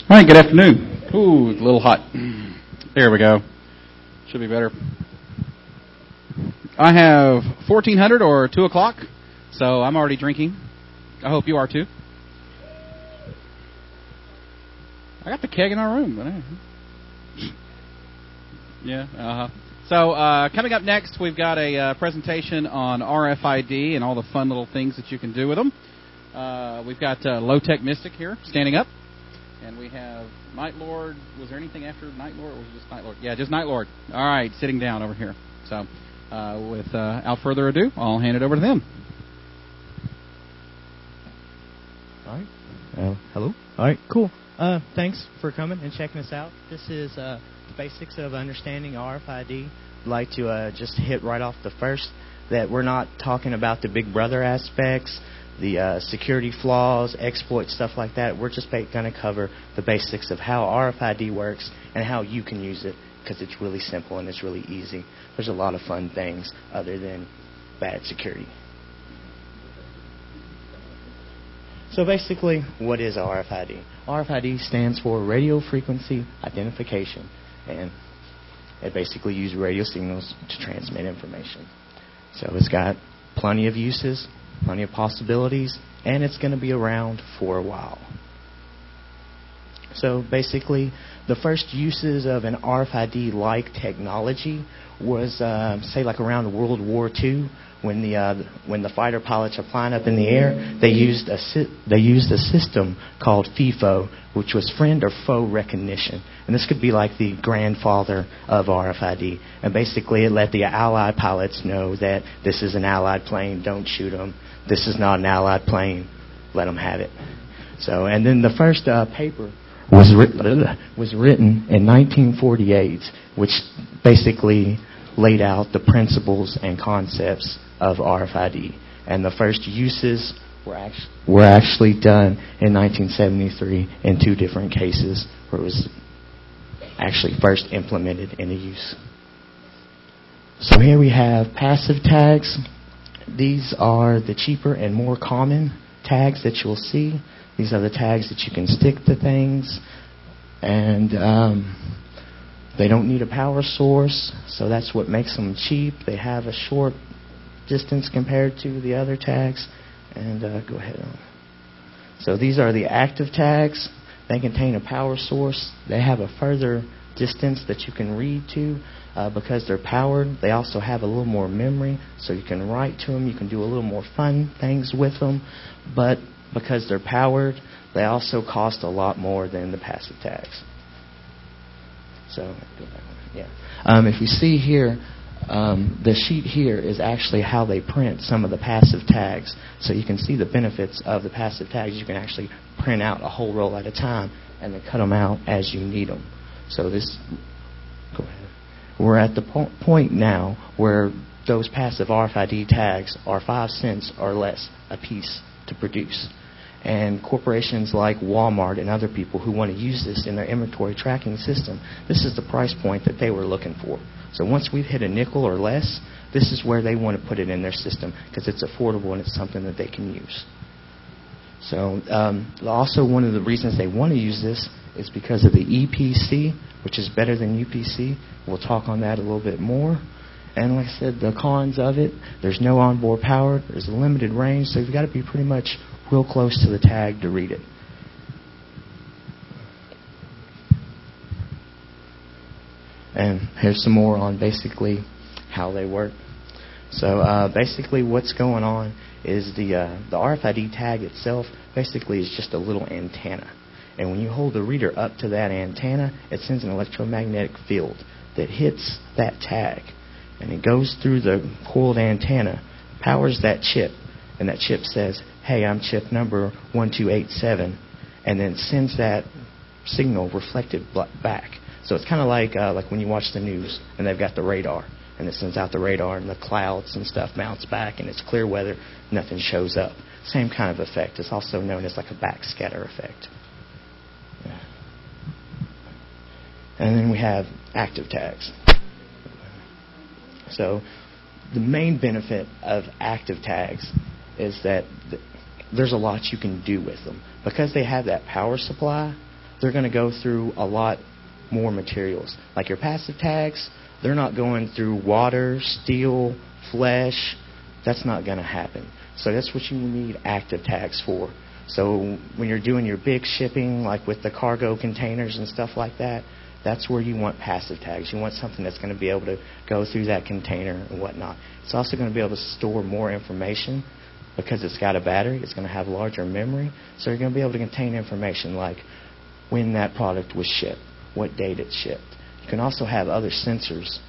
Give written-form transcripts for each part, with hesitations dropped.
All right, good afternoon. Ooh, it's a little hot. There we go. Should be better. I have 1400 or 2 o'clock, so I'm already drinking. I hope you are too. I got the keg in our room. Yeah, So coming up next, we've got a presentation on RFID and all the fun little things that you can do with them. We've got Lowtek Mystik here, standing up. And we have Kn1ghtl0rd. Was there anything after Kn1ghtl0rd, or was it just Kn1ghtl0rd? Yeah, just Kn1ghtl0rd. All right, sitting down over here. So without further ado, I'll hand it over to them. All right. Hello. All right, cool. Thanks for coming and checking us out. This is the basics of understanding RFID. I'd like to just hit right off the first that we're not talking about the Big Brother aspects, the security flaws, exploits, stuff like that. We're just going to cover the basics of how RFID works and how you can use it, because it's really simple and it's really easy. There's a lot of fun things other than bad security. So basically, what is RFID? RFID stands for radio frequency identification, and it basically uses radio signals to transmit information. So it's got plenty of uses, plenty of possibilities, and it's going to be around for a while. So basically, the first uses of an RFID-like technology was, say, like around World War II, when the fighter pilots are flying up in the air. They used a system called FIFO, which was friend or foe recognition, and this could be like the grandfather of RFID. And basically, it let the Allied pilots know that this is an Allied plane, don't shoot them. This is not an Allied plane, let them have it. So, and then the first paper was written in 1948, which basically laid out the principles and concepts of RFID. And the first uses were actually done in 1973 in 2 different cases where it was actually first implemented in a use. So here we have passive tags. These are the cheaper and more common tags that you'll see. These are the tags that you can stick to things, and they don't need a power source, so that's what makes them cheap. They have a short distance compared to the other tags. And go ahead on. So these are the active tags. They contain a power source. They have a further distance that you can read to because they're powered. They also have a little more memory, so you can write to them. You can do a little more fun things with them. But because they're powered, they also cost a lot more than the passive tags. So, go back one. Yeah. If you see here, the sheet here is actually how they print some of the passive tags. So you can see the benefits of the passive tags. You can actually print out a whole roll at a time and then cut them out as you need them. So this, go ahead. We're at the point now where those passive RFID tags are 5 cents or less a piece to produce. And corporations like Walmart and other people who want to use this in their inventory tracking system, this is the price point that they were looking for. So once we've hit a nickel or less, this is where they want to put it in their system because it's affordable and it's something that they can use. So also one of the reasons they want to use this is because of the EPC, which is better than UPC. We'll talk on that a little bit more. And like I said, the cons of it, there's no onboard power, there's a limited range, so you've got to be pretty much real close to the tag to read it. And here's some more on basically how they work. So basically what's going on is the RFID tag itself basically is just a little antenna. And when you hold the reader up to that antenna, it sends an electromagnetic field that hits that tag. And it goes through the coiled antenna, powers that chip, and that chip says, hey, I'm chip number 1287, and then sends that signal reflected back. So it's kind of like when you watch the news, and they've got the radar, and it sends out the radar, and the clouds and stuff bounce back, and it's clear weather, nothing shows up. Same kind of effect. It's also known as like a backscatter effect. Yeah. And then we have active tags. So the main benefit of active tags is that there's a lot you can do with them. Because they have that power supply, they're going to go through a lot more materials. Like your passive tags, they're not going through water, steel, flesh. That's not going to happen. So that's what you need active tags for. So when you're doing your big shipping, like with the cargo containers and stuff like that, that's where you want passive tags. You want something that's going to be able to go through that container and whatnot. It's also going to be able to store more information because it's got a battery. It's going to have larger memory. So you're going to be able to contain information like when that product was shipped, what date it shipped. You can also have other sensors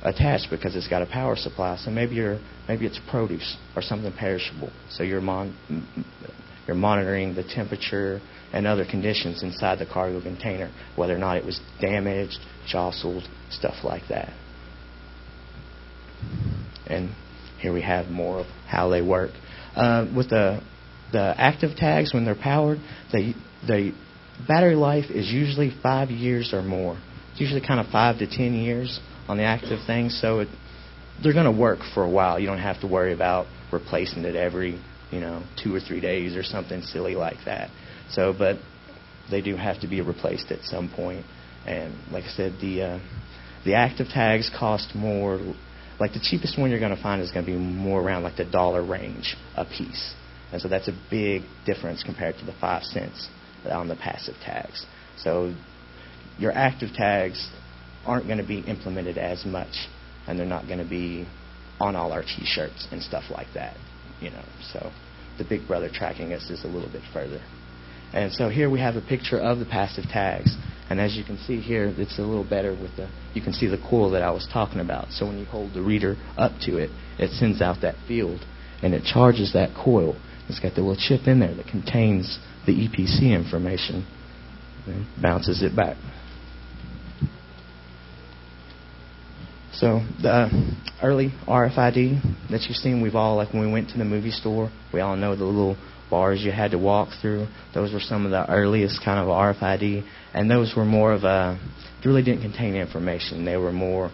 attached because it's got a power supply. So maybe it's produce or something perishable. So you're monitoring the temperature and other conditions inside the cargo container, whether or not it was damaged, jostled, stuff like that. And here we have more of how they work. With the active tags, when they're powered, the battery life is usually 5 years or more. It's usually kind of 5 to 10 years on the active things, so they're going to work for a while. You don't have to worry about replacing it every 2 or 3 days or something silly like that. So, but they do have to be replaced at some point. And like I said, the active tags cost more. Like the cheapest one you're going to find is going to be more around like the $1 range a piece. And so that's a big difference compared to the 5 cents on the passive tags. So your active tags aren't going to be implemented as much, and they're not going to be on all our T-shirts and stuff like that. So the Big Brother tracking us is a little bit further. And so here we have a picture of the passive tags. And as you can see here, it's a little better with you can see the coil that I was talking about. So when you hold the reader up to it, it sends out that field, and it charges that coil. It's got the little chip in there that contains the EPC information and bounces it back. So the early RFID that you've seen, we've all, like when we went to the movie store, we all know the little bars you had to walk through. Those were some of the earliest kind of RFID, and those were more of they really didn't contain information. They were more,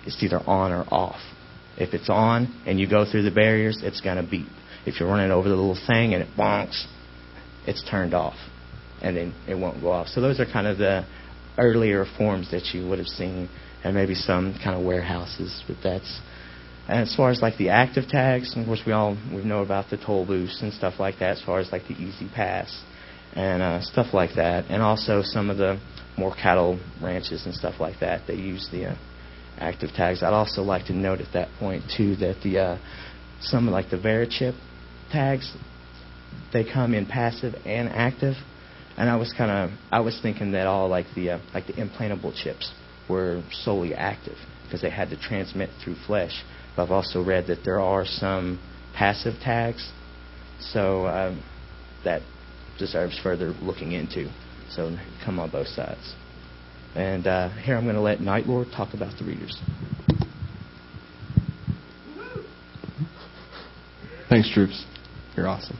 it's either on or off. If it's on and you go through the barriers, it's going to beep. If you're running over the little thing and it bonks, it's turned off, and then it won't go off. So those are kind of the earlier forms that you would have seen, and maybe some kind of warehouses. But that's, and as far as like the active tags, of course we know about the toll booths and stuff like that, as far as like the Easy Pass and stuff like that, and also some of the more cattle ranches and stuff like that, they use the active tags. I'd also like to note at that point too that some of like the Verichip tags, they come in passive and active, and I was thinking that all like the implantable chips were solely active because they had to transmit through flesh. But I've also read that there are some passive tags, so that deserves further looking into. So come on both sides. And here I'm going to let Kn1ghtl0rd talk about the readers. Thanks, troops. You're awesome.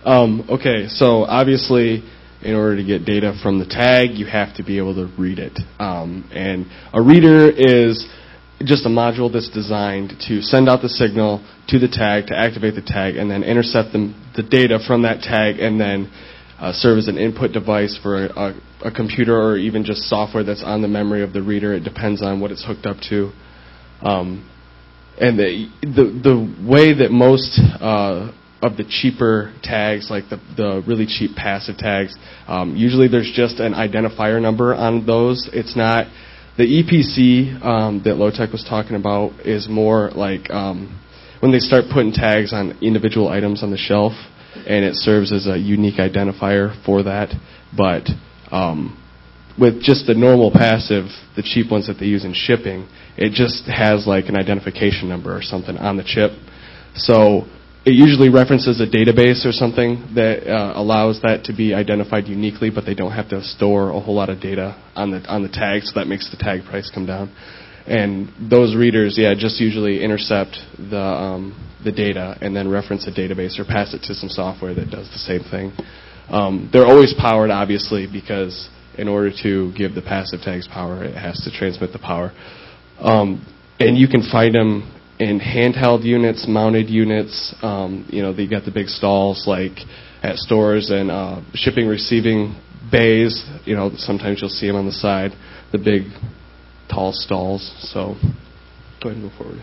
Okay, so obviously, in order to get data from the tag, you have to be able to read it. And a reader is just a module that's designed to send out the signal to the tag, to activate the tag, and then intercept the data from that tag, and then serve as an input device for a computer or even just software that's on the memory of the reader. It depends on what it's hooked up to. And the way that most of the cheaper tags, like the really cheap passive tags, usually there's just an identifier number on those. It's not the EPC that Lowtek was talking about is more like when they start putting tags on individual items on the shelf, and it serves as a unique identifier for that. But with just the normal passive, the cheap ones that they use in shipping, it just has like an identification number or something on the chip. So it usually references a database or something that allows that to be identified uniquely, but they don't have to store a whole lot of data on the tag, so that makes the tag price come down. And those readers, just usually intercept the data and then reference a database or pass it to some software that does the same thing. They're always powered, obviously, because in order to give the passive tags power, it has to transmit the power. And you can find them in handheld units, mounted units. They got the big stalls like at stores and shipping, receiving bays. Sometimes you'll see them on the side, the big, tall stalls. So go ahead and move forward.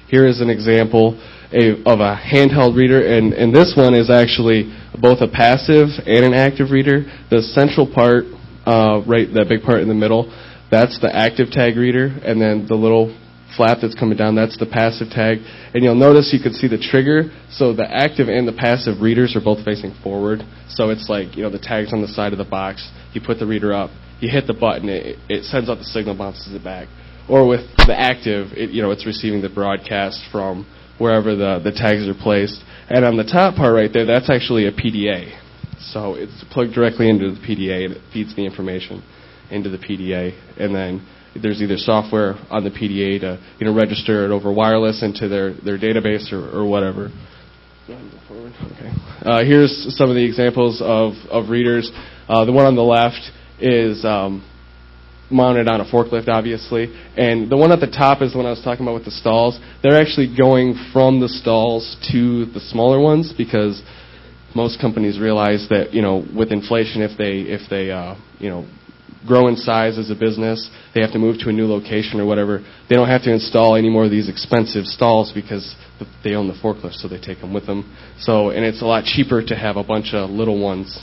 Here is an example of a handheld reader, and this one is actually both a passive and an active reader. The central part, that big part in the middle, that's the active tag reader, and then the little flap that's coming down, that's the passive tag. And you'll notice you can see the trigger, so the active and the passive readers are both facing forward. So it's like, the tag's on the side of the box, you put the reader up, you hit the button, it sends out the signal, bounces it back. Or with the active, it's receiving the broadcast from wherever the tags are placed. And on the top part right there, that's actually a PDA. So it's plugged directly into the PDA, and it feeds the information into the PDA. And then there's either software on the PDA to register it over wireless into their database or whatever. Go ahead and go forward. Okay. Here's some of the examples of readers. The one on the left is mounted on a forklift, obviously. And the one at the top is the one I was talking about with the stalls. They're actually going from the stalls to the smaller ones because most companies realize that, with inflation, if they grow in size as a business, they have to move to a new location or whatever, they don't have to install any more of these expensive stalls because they own the forklift, so they take them with them. And it's a lot cheaper to have a bunch of little ones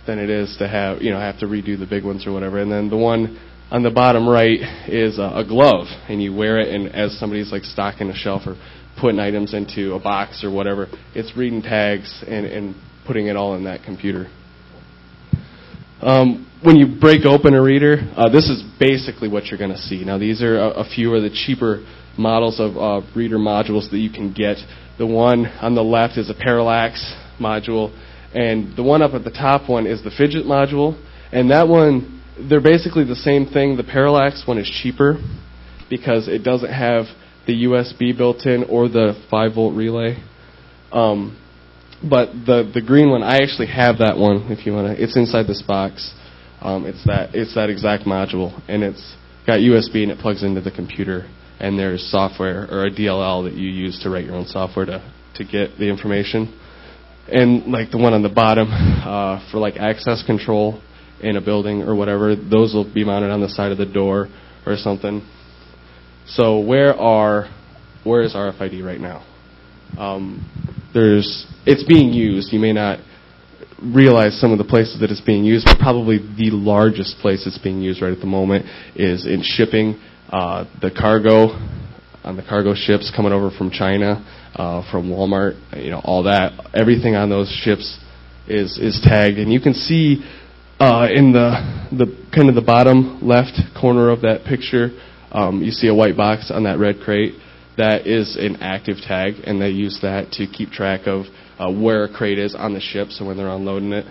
than it is to have to redo the big ones or whatever. And then the one on the bottom right is a glove, and you wear it, and as somebody's like stocking a shelf or putting items into a box or whatever, it's reading tags and putting it all in that computer. When you break open a reader, this is basically what you're going to see. Now, these are a few of the cheaper models of reader modules that you can get. The one on the left is a parallax module, and the one up at the top one is the fidget module. And that one, they're basically the same thing. The parallax one is cheaper because it doesn't have the USB built in or the 5-volt relay. But the green one, I actually have that one. If you want to, it's inside this box. It's that exact module, and it's got USB and it plugs into the computer. And there's software or a DLL that you use to write your own software to get the information. And like the one on the bottom for like access control in a building or whatever, those will be mounted on the side of the door or something. So where is RFID right now? It's being used. You may not realize some of the places that it's being used, but probably the largest place it's being used right at the moment is in shipping. The cargo on the cargo ships coming over from China, from Walmart, all that. Everything on those ships is tagged, and you can see in the kind of the bottom left corner of that picture, you see a white box on that red crate. That is an active tag, and they use that to keep track of where a crate is on the ship, so when they're unloading it.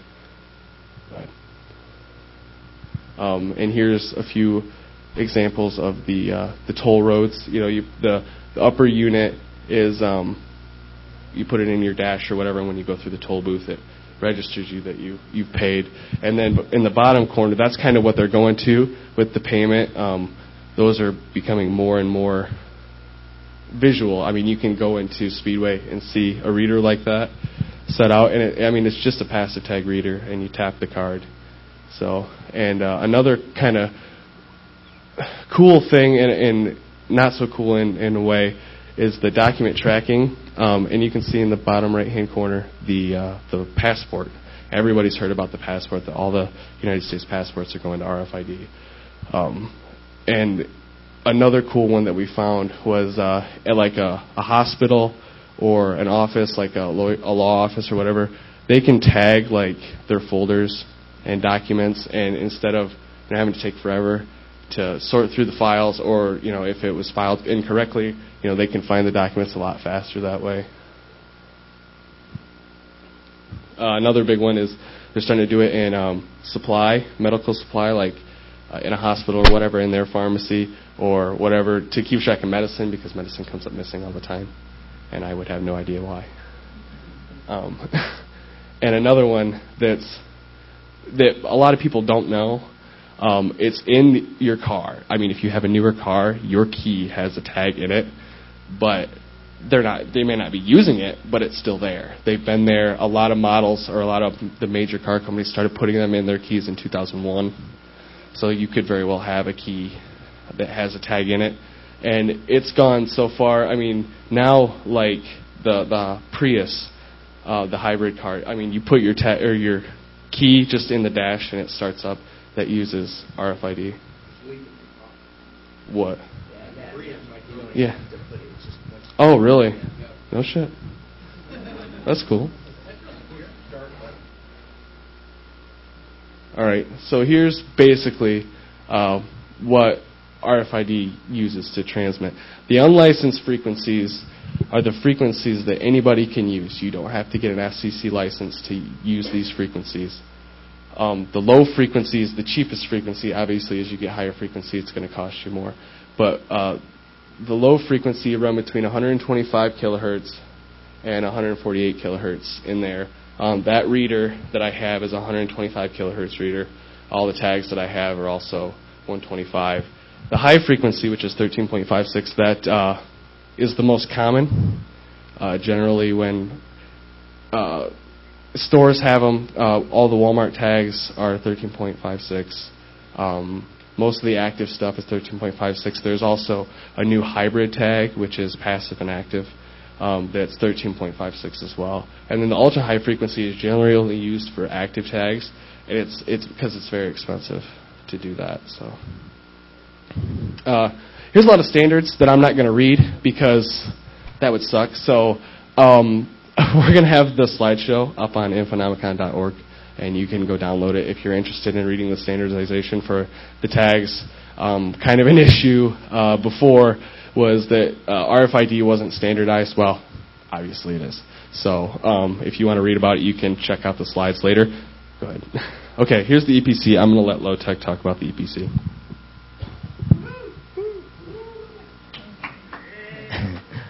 And here's a few examples of the toll roads. The upper unit is you put it in your dash or whatever, and when you go through the toll booth, it registers you that you've paid. And then in the bottom corner, that's kind of what they're going to with the payment. Those are becoming more and more visual. I mean, you can go into Speedway and see a reader like that set out, and it's just a passive tag reader, and you tap the card. And another kind of cool thing, and not so cool in a way, is the document tracking. And you can see in the bottom right-hand corner the passport. Everybody's heard about the passport, that all the United States passports are going to RFID. And another cool one that we found was at like a hospital or an office, like a law office or whatever. They can tag like their folders and documents, and instead of having to take forever to sort through the files, or if it was filed incorrectly, they can find the documents a lot faster that way. Another big one is they're starting to do it in medical supply, like in a hospital or whatever, in their pharmacy or whatever, to keep track of medicine, because medicine comes up missing all the time, and I would have no idea why. And another one that a lot of people don't know, it's in your car. I mean, if you have a newer car, your key has a tag in it, but they may not be using it, but it's still there. They've been there. A lot of models or a lot of the major car companies started putting them in their keys in 2001. So you could very well have a key that has a tag in it. And it's gone so far. I mean, now like the Prius, the hybrid car. I mean, you put your your key just in the dash and it starts up. That uses RFID. What? Yeah. Oh, really? No shit. That's cool. All right. So here's basically what RFID uses to transmit. The unlicensed frequencies are the frequencies that anybody can use. You don't have to get an FCC license to use these frequencies. The low frequencies, the cheapest frequency, obviously, as you get higher frequency, it's going to cost you more. But the low frequency run between 125 kilohertz and 148 kilohertz in there. That reader that I have is a 125 kilohertz reader. All the tags that I have are also 125. The high frequency, which is 13.56, that is the most common. Generally, when stores have them, all the Walmart tags are 13.56. Most of the active stuff is 13.56. There's also a new hybrid tag, which is passive and active, that's 13.56 as well. And then the ultra high frequency is generally only used for active tags, and it's because it's very expensive to do that. So here's a lot of standards that I'm not going to read because that would suck. So we're going to have the slideshow up on Kn1ghtl0rd, and you can go download it if you're interested in reading the standardization for the tags. Kind of an issue before was that RFID wasn't standardized. Well, obviously it is. So if you want to read about it, you can check out the slides later. Go ahead. Okay, here's the EPC. I'm going to let Lowtek talk about the EPC.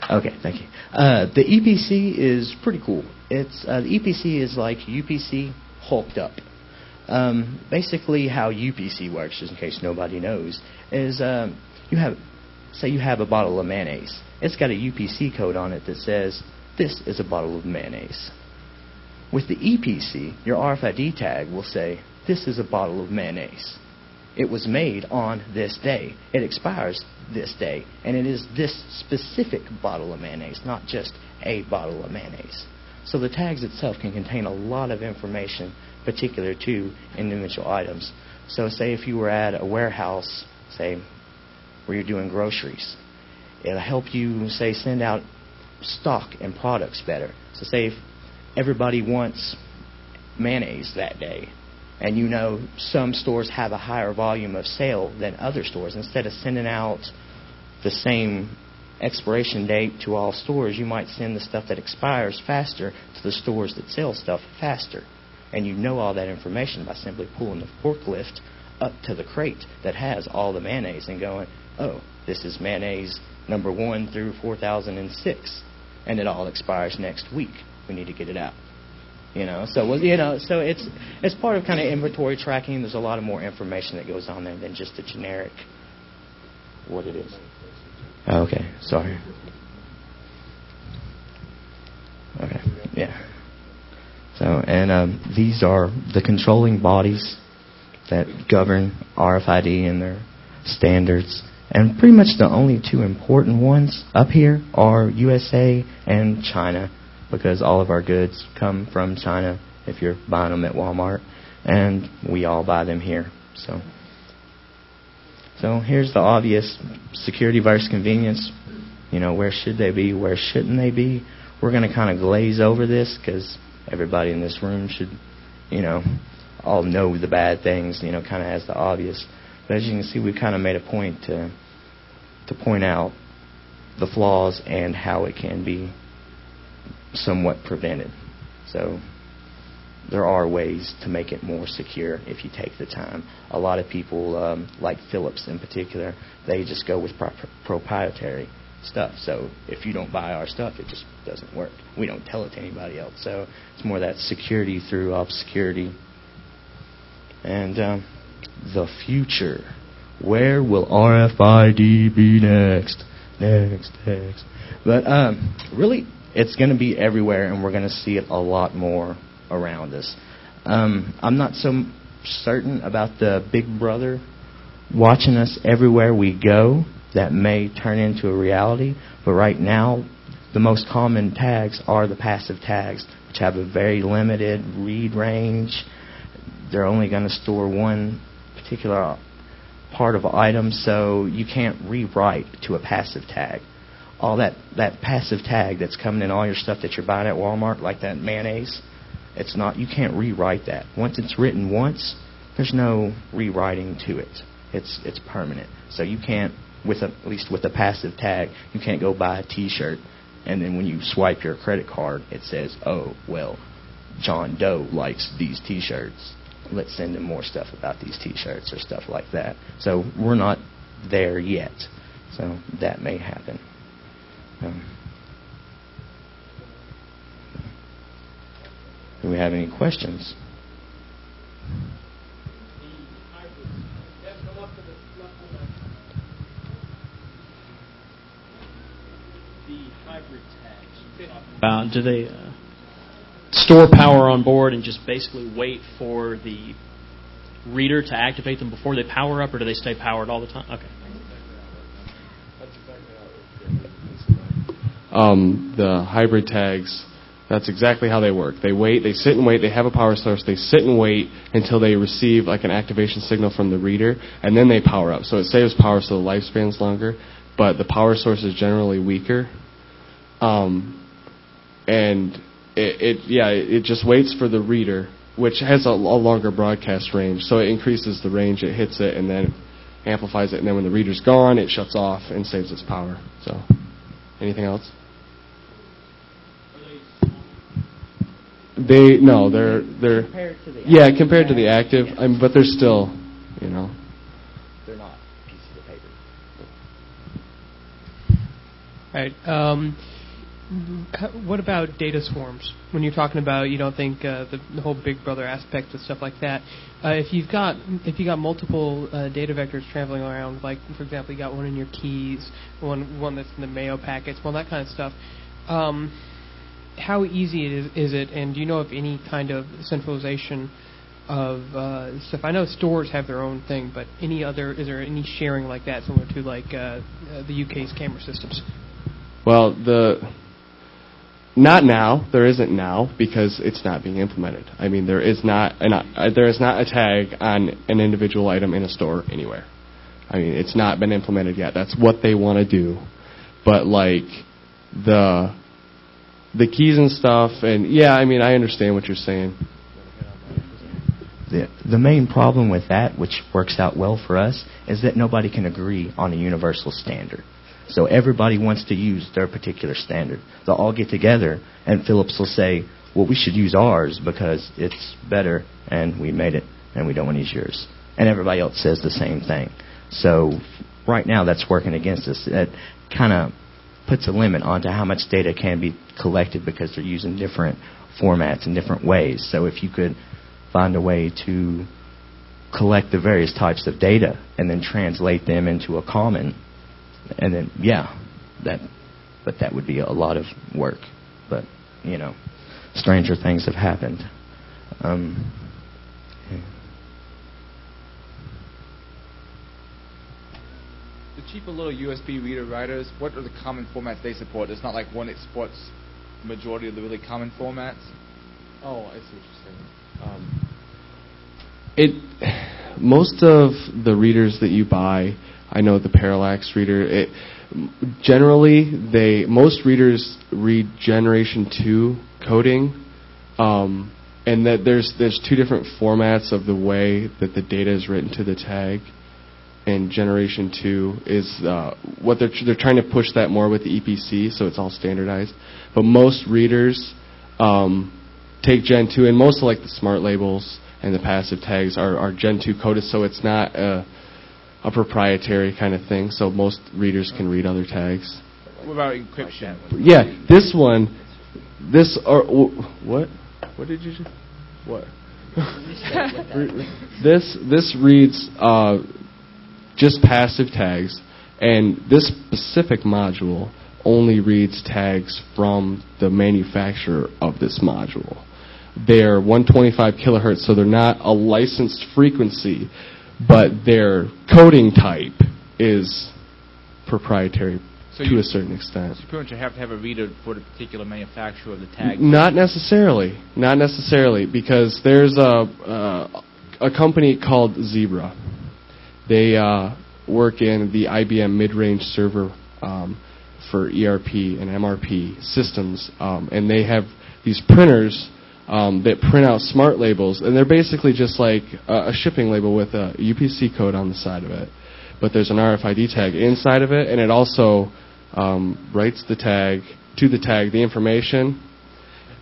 Okay, thank you. The EPC is pretty cool. It's the EPC is like UPC hulked up. Basically, how UPC works, just in case nobody knows, is you have a bottle of mayonnaise. It's got a UPC code on it that says this is a bottle of mayonnaise. With the EPC, your RFID tag will say this is a bottle of mayonnaise. It was made on this day. It expires this day. And it is this specific bottle of mayonnaise, not just a bottle of mayonnaise. So the tags itself can contain a lot of information particular to individual items. So say if you were at a warehouse, say, where you're doing groceries, it'll help you, say, send out stock and products better. So say if everybody wants mayonnaise that day, and you know some stores have a higher volume of sale than other stores. Instead of sending out the same expiration date to all stores, you might send the stuff that expires faster to the stores that sell stuff faster. And you know all that information by simply pulling the forklift up to the crate that has all the mayonnaise and going, oh, this is mayonnaise number 1 through 4006, and it all expires next week. We need to get it out. So it's part of kind of inventory tracking. There's a lot of more information that goes on there than just the generic what it is. Oh, okay, sorry. Okay, yeah. So, and these are the controlling bodies that govern RFID and their standards. And pretty much the only two important ones up here are USA and China, because all of our goods come from China if you're buying them at Walmart, and we all buy them here. So here's the obvious security versus convenience. Where should they be? Where shouldn't they be? We're going to kind of glaze over this because everybody in this room should, all know the bad things, kind of as the obvious. But as you can see, we've kind of made a point to point out the flaws and how it can be somewhat prevented. So there are ways to make it more secure if you take the time. A lot of people, like Philips in particular, they just go with proprietary stuff. So if you don't buy our stuff, it just doesn't work. We don't tell it to anybody else. So it's more that security through obscurity. And the future. Where will RFID be next? Next. But really, it's going to be everywhere, and we're going to see it a lot more around us. I'm not so certain about the Big Brother watching us everywhere we go. That may turn into a reality, but right now, the most common tags are the passive tags, which have a very limited read range. They're only going to store one particular part of an item, so you can't rewrite to a passive tag. All that passive tag that's coming in all your stuff that you're buying at Walmart, like that mayonnaise, you can't rewrite that. Once it's written once, there's no rewriting to it. It's permanent. So you can't, at least with a passive tag, you can't go buy a T-shirt and then when you swipe your credit card, it says, oh, well, John Doe likes these T-shirts. Let's send him more stuff about these T-shirts or stuff like that. So we're not there yet. So that may happen. Do we have any questions? Do they store power on board and just basically wait for the reader to activate them before they power up, or do they stay powered all the time? Okay. The hybrid tags, that's exactly how they work. They wait, they sit and wait, they have a power source, they sit and wait until they receive like an activation signal from the reader, and then they power up. So it saves power so the lifespan's longer, but the power source is generally weaker. And it just waits for the reader, which has a longer broadcast range, so it increases the range, it hits it, and then amplifies it, and then when the reader's gone, it shuts off and saves its power. So, anything else? They're compared to the compared to the active, yes. But they're still, they're not pieces of paper. All right. What about data swarms? When you're talking about, you don't think the whole Big Brother aspect and stuff like that. If you've got multiple data vectors traveling around, like for example, you got one in your keys, one that's in the mail packets, that kind of stuff. How easy is it? And do you know of any kind of centralization of stuff? I know stores have their own thing, but is there any sharing like that, similar to like the UK's camera systems? Well, not now. There isn't now because it's not being implemented. I mean, there is not a tag on an individual item in a store anywhere. I mean, it's not been implemented yet. That's what they want to do. But like the keys and stuff, and I understand what you're saying. The main problem with that, which works out well for us, is that nobody can agree on a universal standard. So everybody wants to use their particular standard. They'll all get together, and Philips will say, well, we should use ours because it's better, and we made it, and we don't want to use yours. And everybody else says the same thing. So right now that's working against us. It kind of puts a limit onto how much data can be collected because they're using different formats in different ways. So if you could find a way to collect the various types of data and then translate them into a common, and then that would be a lot of work. But stranger things have happened. The cheaper little USB reader writers, what are the common formats they support? It's not like one that supports the majority of the really common formats. Oh, I see what you're saying. Most of the readers that you buy, I know the Parallax reader. Most readers read Generation 2 coding, and that there's two different formats of the way that the data is written to the tag. And Generation 2 is what they're trying to push that more with the EPC, so it's all standardized. But most readers take Gen 2, and most of like the smart labels and the passive tags are Gen 2 coded, so it's not a proprietary kind of thing, so most readers can read other tags. What about encryption? Yeah, what? What did you say? What? This reads just passive tags, And this specific module only reads tags from the manufacturer of this module. They're 125 kilohertz, so they're not a licensed frequency, but their coding type is proprietary to a certain extent. So you pretty much have to have a reader for the particular manufacturer of the tag. Not necessarily. Not necessarily, because there's a company called Zebra. They work in the IBM mid-range server for ERP and MRP systems, and they have these printers that print out smart labels, and they're basically just like a shipping label with a UPC code on the side of it. But there's an RFID tag inside of it, and it also writes the tag to the tag the information.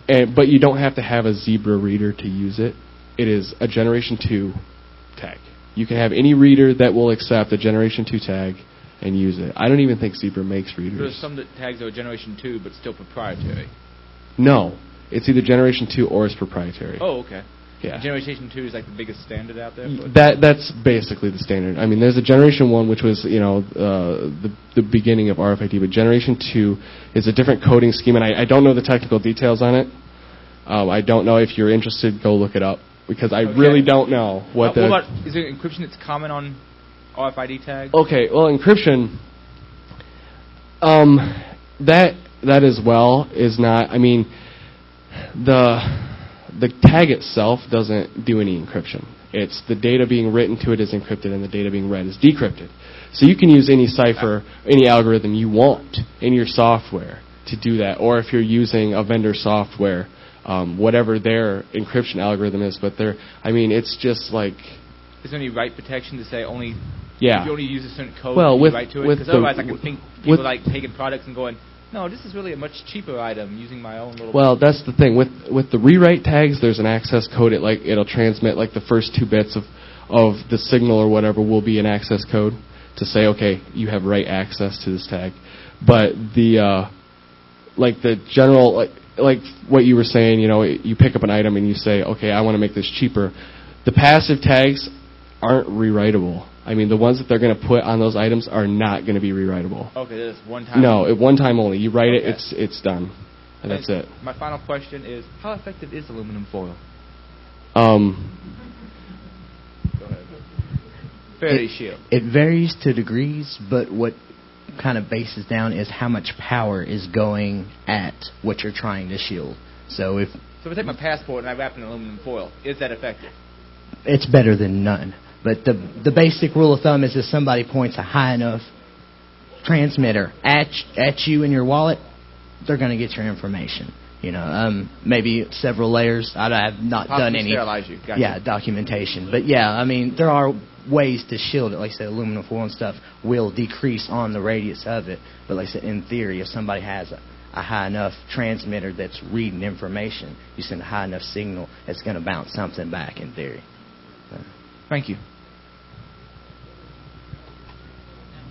But you don't have to have a Zebra reader to use it. It is a Generation 2 tag. You can have any reader that will accept a Generation 2 tag and use it. I don't even think Zebra makes readers. There's some tags that are Generation 2 but still proprietary. No. It's either Generation 2 or it's proprietary. Oh, okay. Yeah. Generation 2 is like the biggest standard out there? That's basically the standard. I mean, there's a Generation 1, which was, the beginning of RFID, but Generation 2 is a different coding scheme, and I don't know the technical details on it. I don't know. If you're interested, go look it up, because I really don't know what the... What about, is there encryption that's common on RFID tags? Okay, well, encryption, that as well is not, I mean, the tag itself doesn't do any encryption. It's the data being written to it is encrypted and the data being read is decrypted. So you can use any cipher, any algorithm you want in your software to do that. Or if you're using a vendor software, whatever their encryption algorithm is. But it's just like... Is there any write protection to say only... Yeah. If you only use a certain code, you write to it? Because otherwise I can think people like taking products and going... No, this is really a much cheaper item using my own little... Well, that's the thing. With the rewrite tags, there's an access code. It'll transmit the first 2 bits of the signal or whatever will be an access code to say, okay, you have write access to this tag. But the general, like what you were saying, you pick up an item and you say, okay, I want to make this cheaper. The passive tags aren't rewritable. I mean, the ones that they're going to put on those items are not going to be rewritable. Okay, that's one time? No, one time only. You write it, it's done. And that's it. My final question is, how effective is aluminum foil? Go ahead. Fairly shield. It varies to degrees, but what kind of bases down is how much power is going at what you're trying to shield. So if I take my passport and I wrap it in aluminum foil, is that effective? It's better than none. But the basic rule of thumb is if somebody points a high enough transmitter at you in your wallet, they're going to get your information. Maybe several layers. I have not done any documentation. But there are ways to shield it. Like I said, aluminum foil and stuff will decrease on the radius of it. But like I said, in theory, if somebody has a high enough transmitter that's reading information, you send a high enough signal, it's going to bounce something back in theory. Thank you.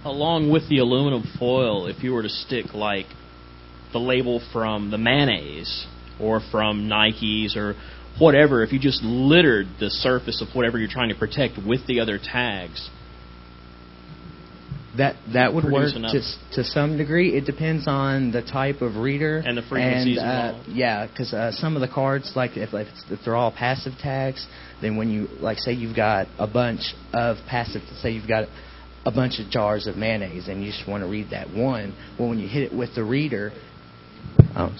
Along with the aluminum foil, if you were to stick the label from the mayonnaise or from Nike's or whatever, if you just littered the surface of whatever you're trying to protect with the other tags, that would work to some degree. It depends on the type of reader and the frequencies involved. Yeah, because some of the cards, if they're all passive tags, then when you say you've got a bunch of passive, say you've got a bunch of jars of mayonnaise and you just want to read that one. Well, when you hit it with the reader, when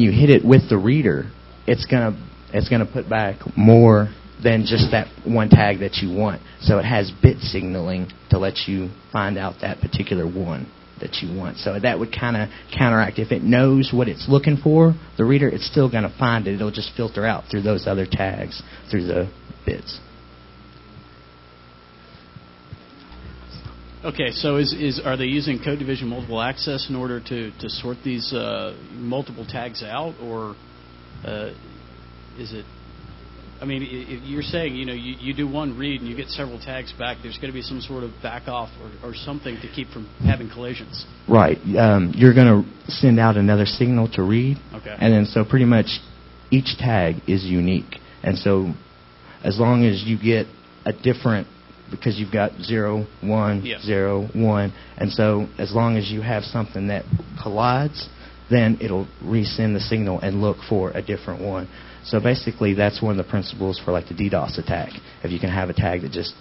you hit it with the reader, it's gonna put back more than just that one tag that you want. So it has bit signaling to let you find out that particular one that you want. So that would kind of counteract. If it knows what it's looking for, the reader, it's still going to find it. It'll just filter out through those other tags, through the bits. Okay, so are they using code division multiple access in order to sort these multiple tags out, or is it? I mean, you're saying you do one read and you get several tags back. There's going to be some sort of back off or something to keep from having collisions. Right. You're going to send out another signal to read, and then so pretty much each tag is unique. And so as long as you get a different because you've got 0, 1, Yes. 0, 1. And so as long as you have something that collides, then it'll resend the signal and look for a different one. So basically that's one of the principles for like the DDoS attack. If you can have a tag that just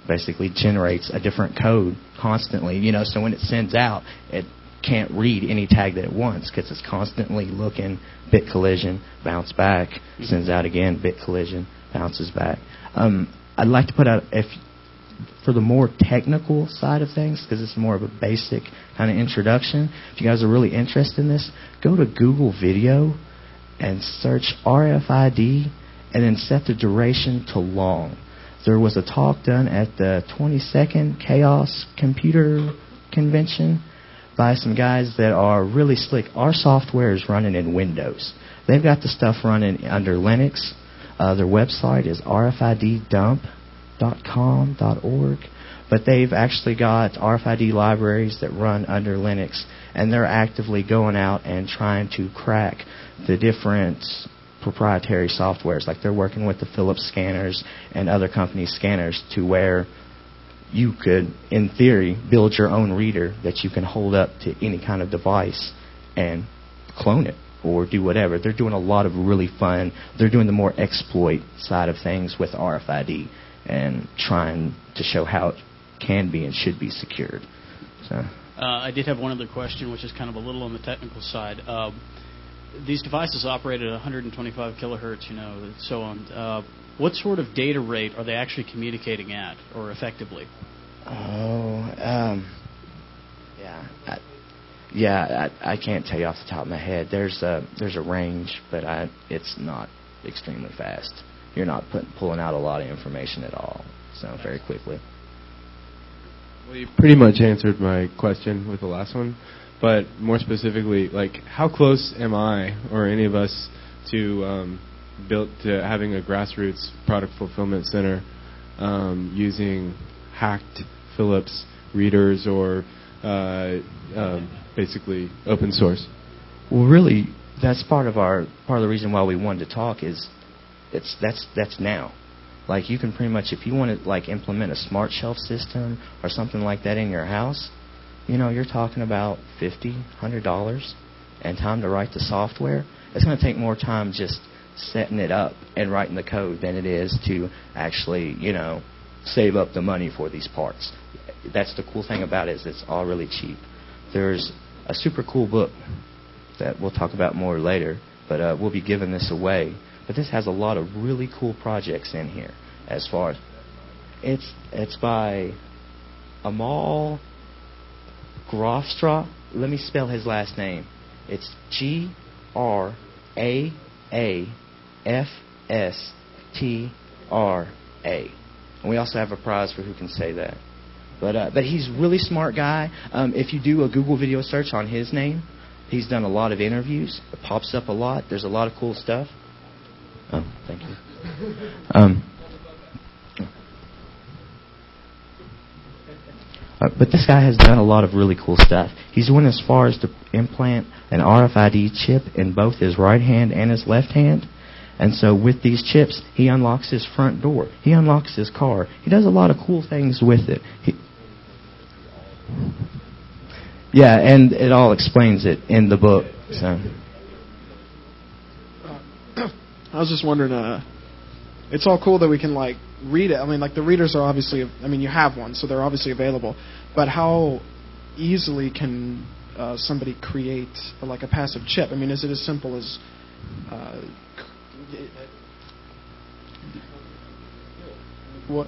basically generates a different code constantly, so when it sends out, it can't read any tag that it wants because it's constantly looking, bit collision, bounce back, sends out again, bit collision, bounces back. I'd like to put out, for the more technical side of things, because it's more of a basic kind of introduction, if you guys are really interested in this, go to Google Video and search RFID and then set the duration to long. There was a talk done at the 22nd Chaos Computer Convention by some guys that are really slick. Our software is running in Windows. They've got the stuff running under Linux. Their website is rfid.com.org. But they've actually got RFID libraries that run under Linux, and they're actively going out and trying to crack the different proprietary softwares. Like they're working with the Philips scanners and other companies' scanners to where you could, in theory, build your own reader that you can hold up to any kind of device and clone it or do whatever. They're doing a lot of really fun. They're doing the more exploit side of things with RFID and trying to show how it can be and should be secured. So. I did have one other question, which is kind of a little on the technical side. These devices operate at 125 kilohertz, and so on. What sort of data rate are they actually communicating at, or effectively? I can't tell you off the top of my head. There's a range, but it's not extremely fast. You're not pulling out a lot of information at all, so very quickly. Well, you pretty much answered my question with the last one, but more specifically, like, how close am I or any of us to having a grassroots product fulfillment center using hacked Philips readers or basically open source? Well, really, that's part of the reason why we wanted to talk is that's now. Like, you can pretty much, if you want to like implement a smart shelf system or something like that in your house, you're talking about $50, $100 and time to write the software. It's going to take more time just setting it up and writing the code than it is to actually, save up the money for these parts. That's the cool thing about it, is it's all really cheap. There's a super cool book that we'll talk about more later, but we'll be giving this away. But this has a lot of really cool projects in here. As far as it's by Amal Grafstra. Let me spell his last name. It's Grafstra. And we also have a prize for who can say that. But he's a really smart guy. If you do a Google video search on his name, he's done a lot of interviews. It pops up a lot. There's a lot of cool stuff. Oh, thank you. But this guy has done a lot of really cool stuff. He's went as far as to implant an RFID chip in both his right hand and his left hand. And so with these chips, he unlocks his front door. He unlocks his car. He does a lot of cool things with it. And it all explains it in the book. So. I was just wondering, it's all cool that we can, read it. I mean, the readers are obviously, you have one, so they're obviously available. But how easily can somebody create, a passive chip? Is it as simple as... what?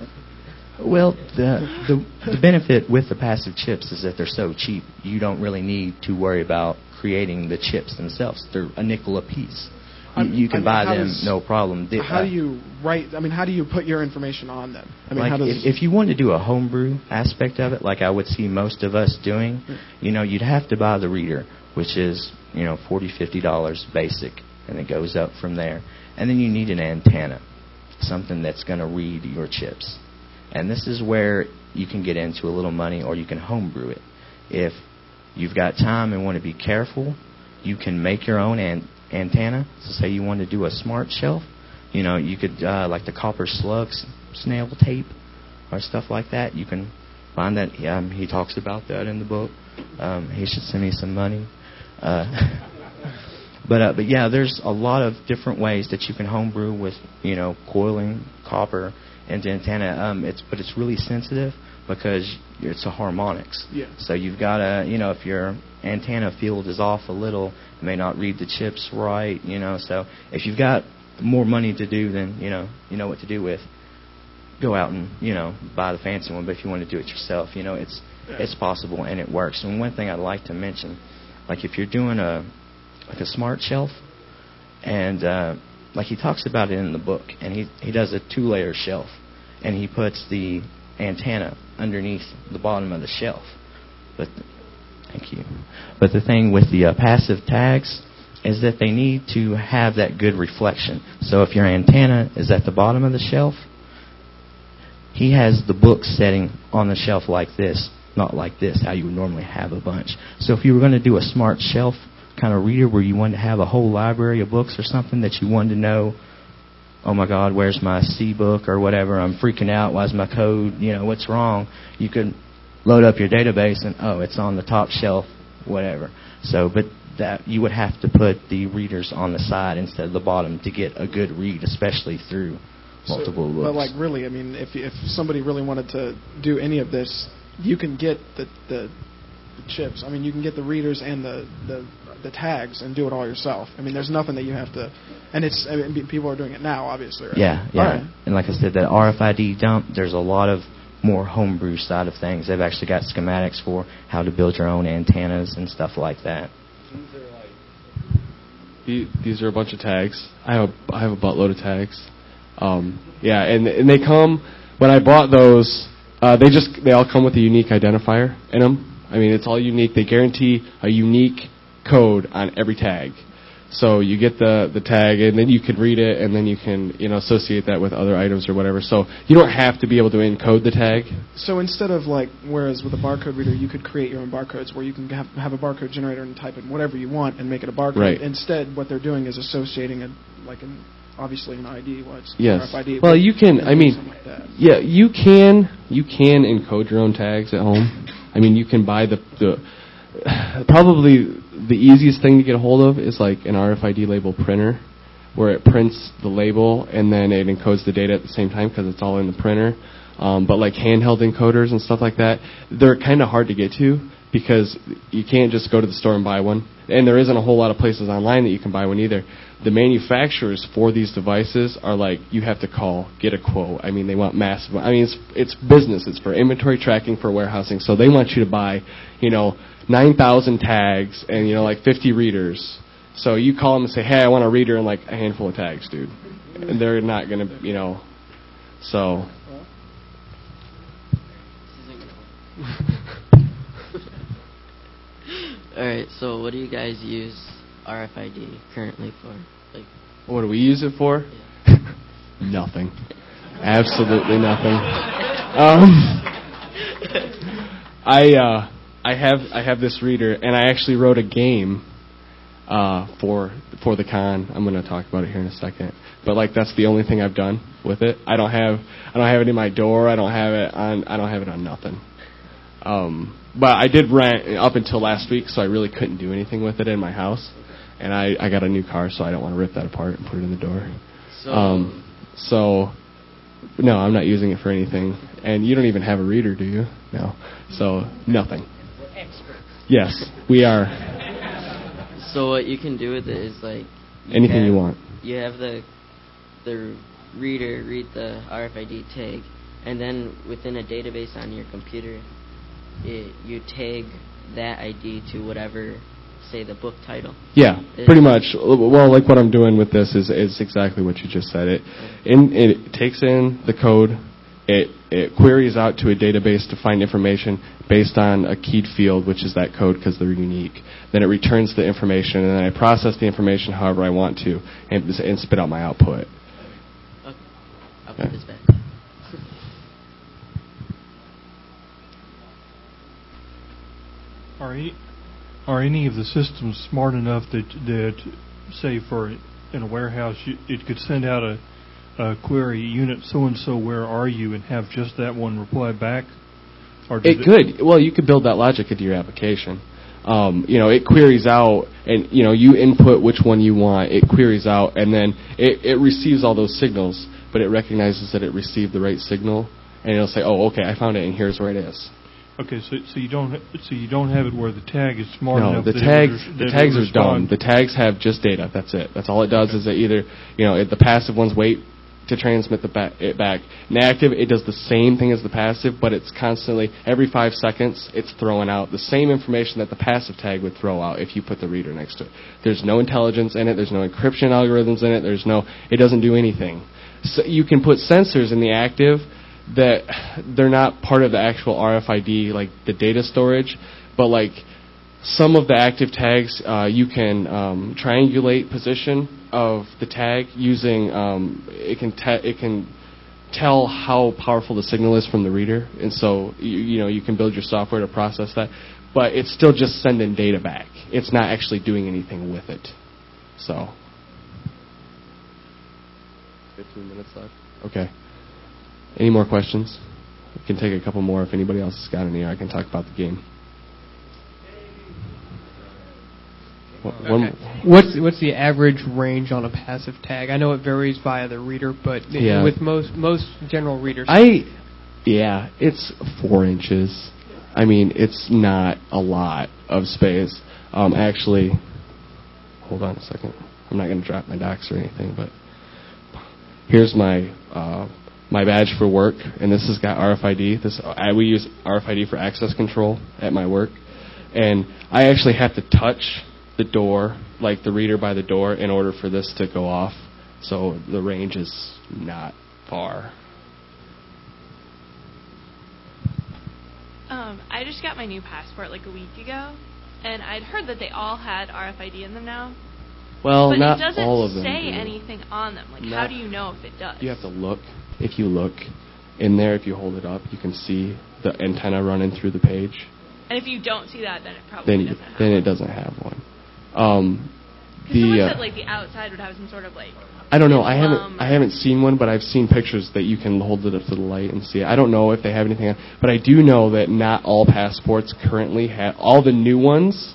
Well, the benefit with the passive chips is that they're so cheap, you don't really need to worry about creating the chips themselves. They're a nickel a piece. You can buy them, no problem. How do you write? How do you put your information on them? If you wanted to do a homebrew aspect of it, like I would see most of us doing, you'd have to buy the reader, which is $40, $50 basic, and it goes up from there. And then you need an antenna, something that's going to read your chips. And this is where you can get into a little money, or you can homebrew it. If you've got time and want to be careful, you can make your own antenna. So say you want to do a smart shelf, you could like the copper slug snail tape or stuff like that, you can find that. He talks about that in the book. He should send me some money. But yeah, there's a lot of different ways that you can homebrew with, coiling copper into antenna. But it's really sensitive because it's a harmonics. Yeah. So you've got to, if your antenna field is off a little, it may not read the chips right. So if you've got more money to do, then you know what to do with. Go out and buy the fancy one. But if you want to do it yourself, it's possible and it works. And one thing I'd like to mention, like if you're doing a smart shelf, and like he talks about it in the book, and he does a 2-layer shelf, and he puts the antenna underneath the bottom of the shelf. Thank you. But the thing with the passive tags is that they need to have that good reflection. So if your antenna is at the bottom of the shelf, he has the book setting on the shelf like this, not like this, how you would normally have a bunch. So if you were going to do a smart shelf kind of reader where you wanted to have a whole library of books or something that you wanted to know, oh my God, where's my C book or whatever, I'm freaking out, why's my code, what's wrong, you could load up your database and, it's on the top shelf, whatever. So, but that you would have to put the readers on the side instead of the bottom to get a good read, especially through multiple books. But really, if somebody really wanted to do any of this, you can get the chips. You can get the readers and the tags and do it all yourself. There's nothing that you have to, and people are doing it now, obviously. Right? Yeah. Right. And like I said, that RFID dump, there's a lot of more homebrew side of things. They've actually got schematics for how to build your own antennas and stuff like that. These are a bunch of tags. I have a buttload of tags. And they come. When I bought those, they all come with a unique identifier in them. It's all unique. They guarantee a unique code on every tag. So you get the tag, and then you can read it, and then you can associate that with other items or whatever. So you don't have to be able to encode the tag. So instead of whereas with a barcode reader you could create your own barcodes where you can have a barcode generator and type in whatever you want and make it a barcode. Right. Instead, what they're doing is associating it obviously an ID. Yes. RFID. Well, you can. Like that. Yeah, you can encode your own tags at home. You can buy the probably the easiest thing to get a hold of is like an RFID label printer, where it prints the label and then it encodes the data at the same time because it's all in the printer. But like handheld encoders and stuff like that, they're kind of hard to get to because you can't just go to the store and buy one. And there isn't a whole lot of places online that you can buy one either. The manufacturers for these devices are like, you have to call, get a quote. They want massive. It's business. It's for inventory tracking, for warehousing. So they want you to buy, 9,000 tags and 50 readers. So you call them and say, hey, I want a reader and a handful of tags, dude. And they're not going to, so. All right, so what do you guys use RFID currently for? What do we use it for? Yeah. Nothing. Absolutely nothing. I have this reader, and I actually wrote a game for the con. I'm going to talk about it here in a second. But that's the only thing I've done with it. I don't have it in my door. I don't have it on nothing. But I did rent up until last week, so I really couldn't do anything with it in my house. And I got a new car, so I don't want to rip that apart and put it in the door. So no, I'm not using it for anything. And you don't even have a reader, do you? No. So nothing. We're experts. Yes, we are. So what you can do with it is anything you want. You have the reader read the RFID tag, and then within a database on your computer, you tag that ID to whatever, say, the book title. Yeah, pretty much. Well, what I'm doing with this is exactly what you just said. It takes in the code, it queries out to a database to find information based on a keyed field, which is that code because they're unique. Then it returns the information, and then I process the information however I want to, and spit out my output. Okay. I'll put this back. Are any of the systems smart enough that say in a warehouse it could send out a query unit so-and-so, where are you, and have just that one reply back? Or It could. Well, you could build that logic into your application. It queries out, and you input which one you want. It queries out, and then it receives all those signals, but it recognizes that it received the right signal, and it'll say, "Oh, okay, I found it, and here's where it is." Okay, so you don't have it where the tag is smart No, enough. the tags are dumb. The tags have just data. That's it. That's all it does. Is it either the passive ones wait to transmit it back. In active, it does the same thing as the passive, but it's constantly, every 5 seconds, it's throwing out the same information that the passive tag would throw out if you put the reader next to it. There's no intelligence in it. There's no encryption algorithms in it. It doesn't do anything. So you can put sensors in the active that they're not part of the actual RFID, like the data storage, but like some of the active tags, you can triangulate position of the tag using it can tell how powerful the signal is from the reader, and so you can build your software to process that, but it's still just sending data back. It's not actually doing anything with it. So 15 minutes left. Okay. Any more questions? We can take a couple more if anybody else has got any. I can talk about the game. What's the average range on a passive tag? I know it varies via the reader, but with most general readers, it's 4 inches. I mean, it's not a lot of space. Actually, hold on a second. I'm not going to drop my docs or anything, but here's my badge for work, and this has got RFID. We use RFID for access control at my work, and I actually have to touch the door, like the reader by the door, in order for this to go off. So the range is not far. I just got my new passport like a week ago, and I'd heard that they all had RFID in them now. Well, but not it doesn't all of them say do. anything on them. Like, how do you know if it does? You have to look. If you look in there, if you hold it up, you can see the antenna running through the page. And if you don't see that, then it probably doesn't have then one. it doesn't have one. Someone said like the outside would have some sort of like. I don't know. I haven't seen one, but I've seen pictures that you can hold it up to the light and see it. I don't know if they have anything on, but I do know that not all passports currently have. All the new ones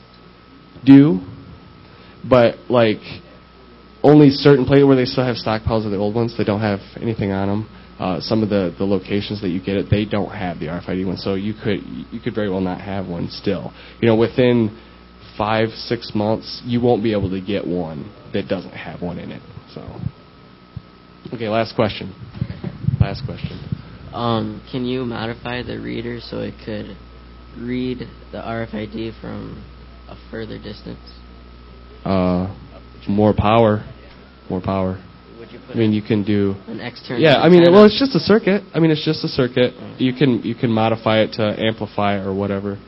do, but like only certain places where they still have stockpiles of the old ones, they don't have anything on them. Some of the locations that you get it, they don't have the RFID one, so you could very well not have one still. Within 5-6 months, you won't be able to get one that doesn't have one in it. So, okay, last question. Can you modify the reader so it could read the RFID from a further distance? More power. Would you put you can do an external? Yeah, well, it's just a circuit. It's just a circuit. You can modify it to amplify it or whatever.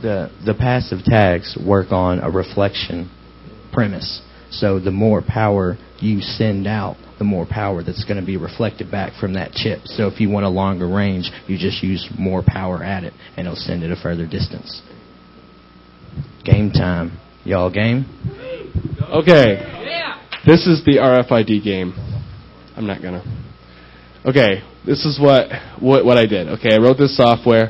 The passive tags work on a reflection premise. So the more power you send out, the more power that's going to be reflected back from that chip. So if you want a longer range, you just use more power at it, and it'll send it a further distance. Game time. Y'all game? Okay. This is the RFID game. I'm not going to. Okay, this is what I did. Okay, I wrote this software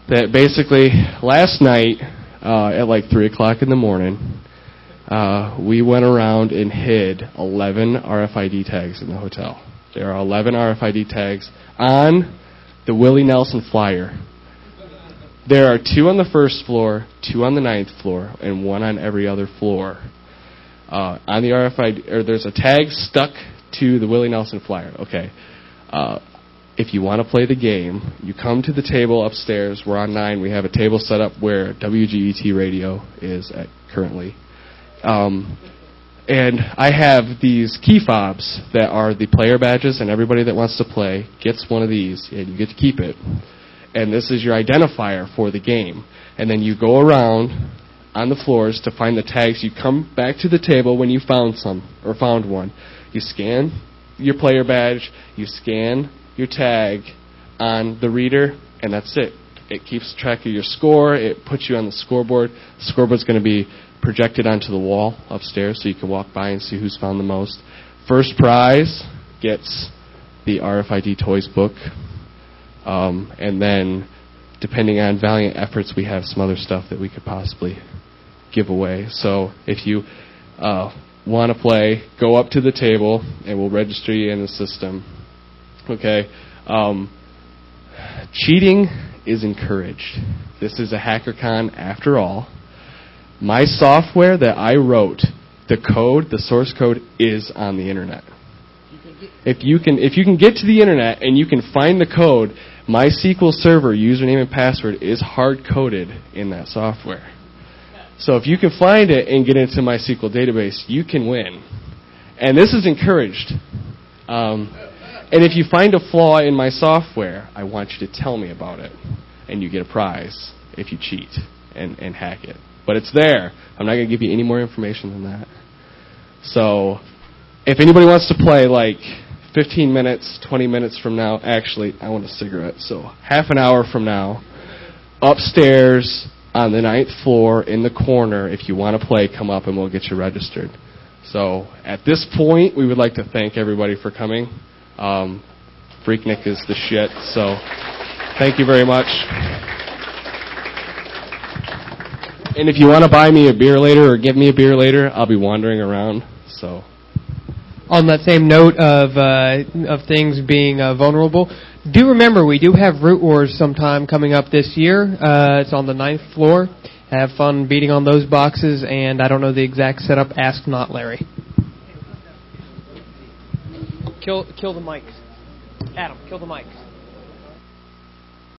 that basically last night at like 3 o'clock in the morning, we went around and hid 11 RFID tags in the hotel. There are 11 RFID tags on the Willie Nelson flyer. There are 2 on the first floor, 2 on the 9th floor, and 1 on every other floor. On the RFID, there's a tag stuck to the Willie Nelson flyer. Okay. If you want to play the game, you come to the table upstairs. We're on 9. We have a table set up where WGET radio is at currently. And I have these key fobs that are the player badges, and everybody that wants to play gets one of these, and you get to keep it. And this is your identifier for the game. And then you go around on the floors to find the tags. You come back to the table when you found one. You scan your player badge, you scan your tag on the reader, and that's it. It keeps track of your score. It puts you on the scoreboard. The scoreboard's going to be projected onto the wall upstairs so you can walk by and see who's found the most. First prize gets the RFID Toys book. And then, depending on valiant efforts, we have some other stuff that we could possibly give away. So if you want to play, go up to the table, and we'll register you in the system. Okay. Cheating is encouraged. This is a HackerCon after all. My software that I wrote, the code, the source code, is on the internet. If you can get to the internet and you can find the code, my SQL Server username and password is hard-coded in that software. So if you can find it and get into my SQL database, you can win. And this is encouraged. And if you find a flaw in my software, I want you to tell me about it. And you get a prize if you cheat and hack it. But it's there. I'm not going to give you any more information than that. So if anybody wants to play, like 15 minutes, 20 minutes from now, actually, I want a cigarette, so half an hour from now, upstairs on the 9th floor in the corner, if you want to play, come up and we'll get you registered. So at this point, we would like to thank everybody for coming. Phreaknic is the shit, so thank you very much. And if you want to buy me a beer later or give me a beer later, I'll be wandering around. So, on that same note of things being vulnerable, do remember we do have Root Wars sometime coming up this year. It's on the 9th floor. Have fun beating on those boxes, and I don't know the exact setup. Ask not Larry. Kill the mics. Adam, kill the mics.